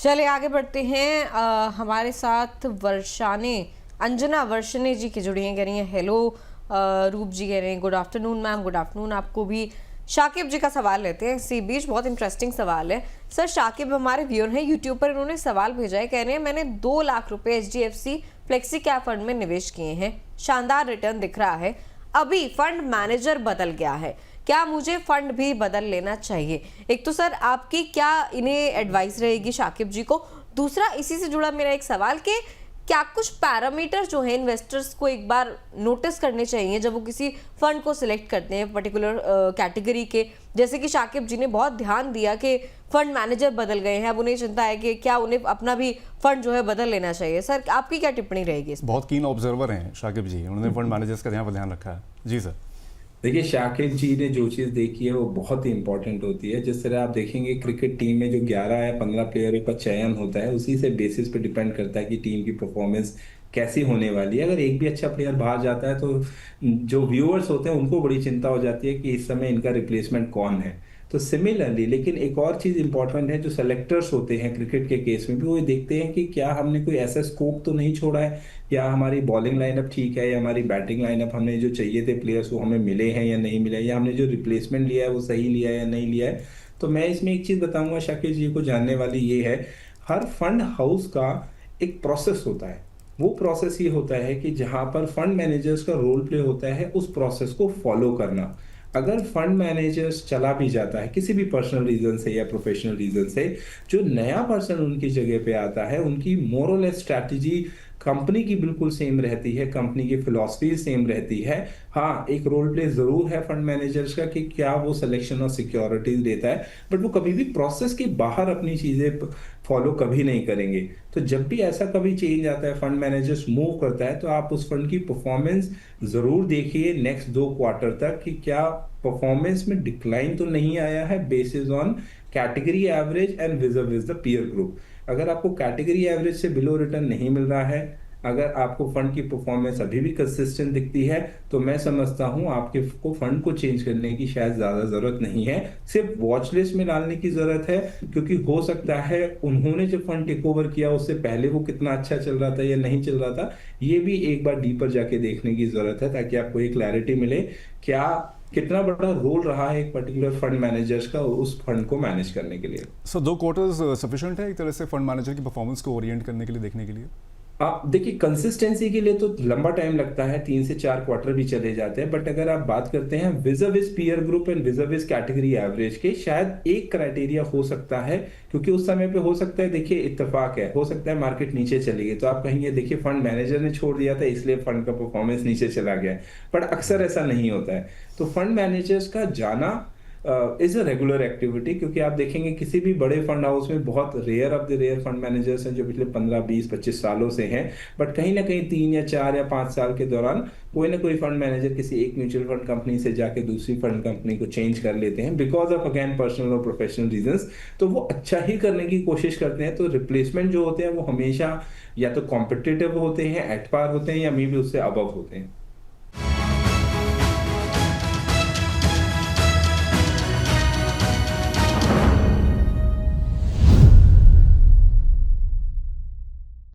चलिए आगे बढ़ते हैं। हमारे साथ अंजना वर्षने जी की जुड़ी हैं, कह रही हैं हेलो। रूप जी कह रहे हैं good afternoon ma'am. Good afternoon आपको भी। शाकिब जी का सवाल लेते हैं इसी बीच, बहुत इंटरेस्टिंग सवाल है सर। शाकिब हमारे व्यूअर हैं यूट्यूब पर, इन्होंने सवाल भेजा है, कह रहे हैं मैंने 2 लाख रुपए HDFC फ्लेक्सी कैप फंड में निवेश किए हैं, शानदार रिटर्न दिख रहा है, अभी फंड मैनेजर बदल गया है, क्या मुझे फंड भी बदल लेना चाहिए? एक तो सर आपकी क्या इन्हें एडवाइस रहेगी शाकिब जी को? दूसरा इसी से जुड़ा मेरा एक सवाल कि क्या कुछ पैरामीटर जो है इन्वेस्टर्स को एक बार नोटिस करने चाहिए जब वो किसी फंड को सिलेक्ट करते हैं पर्टिकुलर कैटेगरी के? जैसे कि शाकिब जी ने बहुत ध्यान दिया कि फंड मैनेजर बदल गए हैं, अब उन्हें चिंता है कि क्या उन्हें अपना भी फंड जो है बदल लेना चाहिए। सर आपकी क्या टिप्पणी रहेगी इस पर? बहुत कीन ऑब्जर्वर हैं शाकिब जी, उन्होंने फंड मैनेजर्स का यहाँ पर ध्यान रखा है। जी सर। देखिए, शाकिब जी ने जो चीज़ देखी है वो बहुत ही इंपॉर्टेंट होती है। जिस तरह आप देखेंगे क्रिकेट टीम में जो 11 या 15 प्लेयरों का चयन होता है, उसी से बेसिस पे डिपेंड करता है कि टीम की परफॉर्मेंस कैसी होने वाली है। अगर एक भी अच्छा प्लेयर बाहर जाता है तो जो व्यूअर्स होते हैं उनको बड़ी चिंता हो जाती है कि इस समय इनका रिप्लेसमेंट कौन है। तो सिमिलरली, लेकिन एक और चीज़ इंपॉर्टेंट है, जो सेलेक्टर्स होते हैं क्रिकेट के केस में भी वो देखते हैं कि क्या हमने कोई ऐसा स्कोप तो नहीं छोड़ा है, या हमारी बॉलिंग लाइनअप ठीक है, या हमारी बैटिंग लाइनअप हमें जो चाहिए थे प्लेयर्स वो हमें मिले हैं या नहीं मिले, या हमने जो रिप्लेसमेंट लिया है वो सही लिया है या नहीं लिया है। तो मैं इसमें एक चीज़ बताऊंगा शाकिब जी को जानने वाली ये है, हर फंड हाउस का एक प्रोसेस होता है। वो प्रोसेस ये होता है कि जहां पर फंड मैनेजर्स का रोल प्ले होता है उस प्रोसेस को फॉलो करना। अगर फंड मैनेजर्स चला भी जाता है किसी भी पर्सनल रीजन से या प्रोफेशनल रीजन से, जो नया पर्सन उनकी जगह पे आता है उनकी मोरल स्ट्रैटेजी कंपनी की बिल्कुल सेम रहती है, कंपनी की फिलॉसफी सेम रहती है। हाँ, एक रोल प्ले जरूर है फंड मैनेजर्स का कि क्या वो सिलेक्शन और सिक्योरिटीज देता है, बट वो कभी भी प्रोसेस के बाहर अपनी चीजें फॉलो कभी नहीं करेंगे। तो जब भी ऐसा कभी चेंज आता है, फंड मैनेजर्स मूव करता है, तो आप उस फंड की परफॉर्मेंस जरूर देखिए नेक्स्ट 2 क्वार्टर तक कि क्या परफॉर्मेंस में डिक्लाइन तो नहीं आया है basis on category average and with the peer group. अगर आपको कैटेगरी एवरेज से बिलो रिटर्न नहीं मिल रहा है, अगर आपको फंड की परफॉर्मेंस अभी भी कंसिस्टेंट दिखती है, तो मैं समझता हूं आपके को फंड को चेंज करने की शायद ज्यादा जरूरत नहीं है, सिर्फ वॉच लिस्ट में डालने की जरूरत है। क्योंकि हो सकता है उन्होंने जो फंड टेक ओवर किया उससे पहले वो कितना अच्छा चल रहा था या नहीं चल रहा था, ये भी एक बार डीपर जाके देखने की जरूरत है, ताकि आपको एक क्लैरिटी मिले क्या कितना बड़ा रोल रहा है एक पर्टिकुलर फंड मैनेजर्स का उस फंड को मैनेज करने के लिए। सो 2 क्वार्टर्स सफिशिएंट है एक तरह से फंड मैनेजर की परफॉर्मेंस को ओरिएंट करने के लिए, देखने के लिए? आप देखिए, कंसिस्टेंसी के लिए तो लंबा टाइम लगता है, 3 से 4 क्वार्टर भी चले जाते हैं, बट अगर आप बात करते हैं विज़ peer group and विज़ category average के, शायद एक क्राइटेरिया हो सकता है। क्योंकि उस समय पे हो सकता है, देखिए इत्तेफाक है, हो सकता है मार्केट नीचे चली गई तो आप कहेंगे देखिए फंड मैनेजर ने छोड़ दिया था इसलिए फंड का परफॉर्मेंस नीचे चला गया, बट अक्सर ऐसा नहीं होता है। तो फंड मैनेजर्स का जाना इज अ रेगुलर एक्टिविटी, क्योंकि आप देखेंगे किसी भी बड़े फंड हाउस में बहुत rare of the rare fund managers हैं जो पिछले 15, 20, 25 सालों से हैं, बट कहीं ना कहीं 3 या 4 या 5 साल के दौरान कोई ना कोई फंड मैनेजर किसी एक म्यूचुअल फंड कंपनी से जाके दूसरी फंड कंपनी को चेंज कर लेते हैं बिकॉज ऑफ अगेन पर्सनल और प्रोफेशनल रीजंस। तो वो अच्छा ही करने की कोशिश करते हैं, तो रिप्लेसमेंट जो होते हैं वो हमेशा या तो कॉम्पिटिटिव होते हैं, एट पार होते हैं, या मे बी उससे अबव होते हैं।